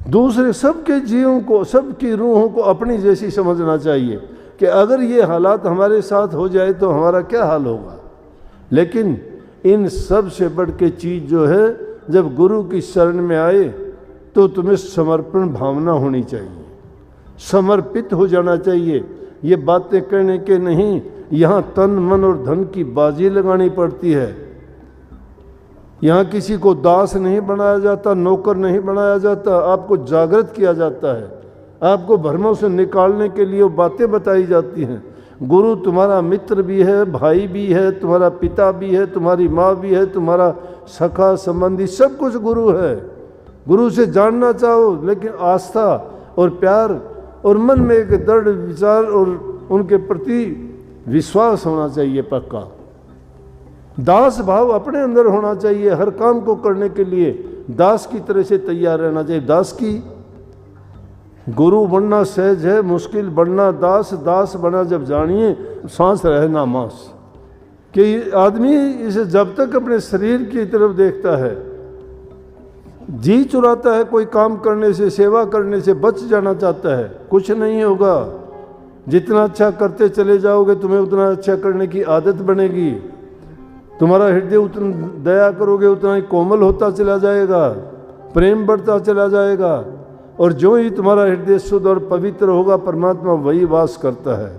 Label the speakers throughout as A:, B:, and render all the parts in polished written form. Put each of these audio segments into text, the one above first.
A: दूसरे सबके जीवों को, सबकी रूहों को अपनी जैसी समझना चाहिए कि अगर ये हालात हमारे साथ हो जाए तो हमारा क्या हाल होगा। लेकिन इन सब से बढ़ के चीज़ जो है, जब गुरु की शरण में आए तो तुम्हें समर्पण भावना होनी चाहिए, समर्पित हो जाना चाहिए। ये बातें कहने के नहीं, यहाँ तन मन और धन की बाजी लगानी पड़ती है। यहाँ किसी को दास नहीं बनाया जाता, नौकर नहीं बनाया जाता, आपको जागृत किया जाता है, आपको भ्रमों से निकालने के लिए बातें बताई जाती हैं। गुरु तुम्हारा मित्र भी है, भाई भी है, तुम्हारा पिता भी है, तुम्हारी माँ भी है, तुम्हारा सखा संबंधी, सब कुछ गुरु है। गुरु से जानना चाहो, लेकिन आस्था और प्यार और मन में एक दृढ़ विचार और उनके प्रति विश्वास होना चाहिए पक्का। दास भाव अपने अंदर होना चाहिए। हर काम को करने के लिए दास की तरह से तैयार रहना चाहिए। दास की गुरु बनना सहज है, मुश्किल बनना दास। दास बना जब जानिए, सांस रहना मांस। कि आदमी इसे जब तक अपने शरीर की तरफ देखता है, जी चुराता है, कोई काम करने से, सेवा करने से बच जाना चाहता है, कुछ नहीं होगा। जितना अच्छा करते चले जाओगे, तुम्हें उतना अच्छा करने की आदत बनेगी। तुम्हारा हृदय उतना दया करोगे, उतना ही कोमल होता चला जाएगा, प्रेम बढ़ता चला जाएगा। और जो ही तुम्हारा हृदय शुद्ध और पवित्र होगा, परमात्मा वही वास करता है।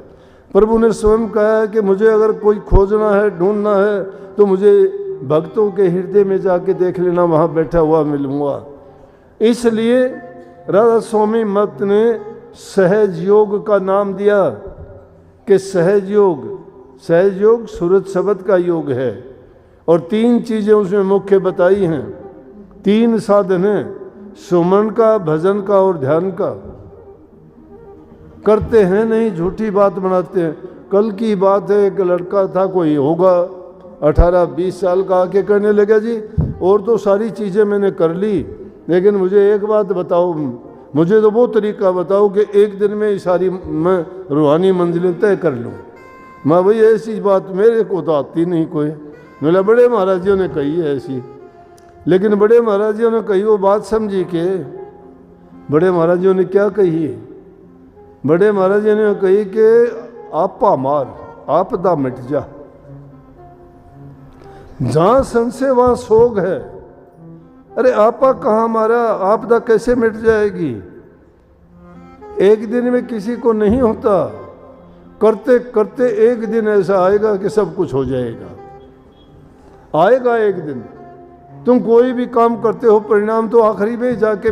A: प्रभु ने स्वयं कहा है कि मुझे अगर कोई खोजना है, ढूंढना है, तो मुझे भक्तों के हृदय में जाके देख लेना, वहाँ बैठा हुआ मिलूँगा। इसलिए राधा स्वामी मत ने सहज योग का नाम दिया कि सहज योग। सहज योग सूरज शब्द का योग है और 3 चीज़ें उसमें मुख्य बताई हैं। 3 साधन हैं, सुमन का, भजन का और ध्यान का। करते हैं नहीं, झूठी बात बनाते हैं। कल की बात है, एक लड़का था, कोई होगा 18-20 साल का, आके कहने लगा जी और तो सारी चीज़ें मैंने कर ली, लेकिन मुझे एक बात बताओ, मुझे तो वो तरीका बताओ कि एक दिन में सारी मैं रूहानी मंजिलें तय कर लूँ। मैं भाई ऐसी बात मेरे को तो आती नहीं कोई। बोला बड़े महाराजियों ने कही है ऐसी, लेकिन बड़े महाराजियों ने कही वो बात समझी के। बड़े महाराजियों ने क्या कही है? बड़े महाराजियों ने कही कि आपा मार, आपदा मिट जा। जहां संशय वहां सोग है। अरे आपा कहाँ मारा, आपदा कैसे मिट जाएगी? एक दिन में किसी को नहीं होता। करते करते एक दिन ऐसा आएगा कि सब कुछ हो जाएगा। आएगा एक दिन। तुम कोई भी काम करते हो, परिणाम तो आखिरी में ही जाके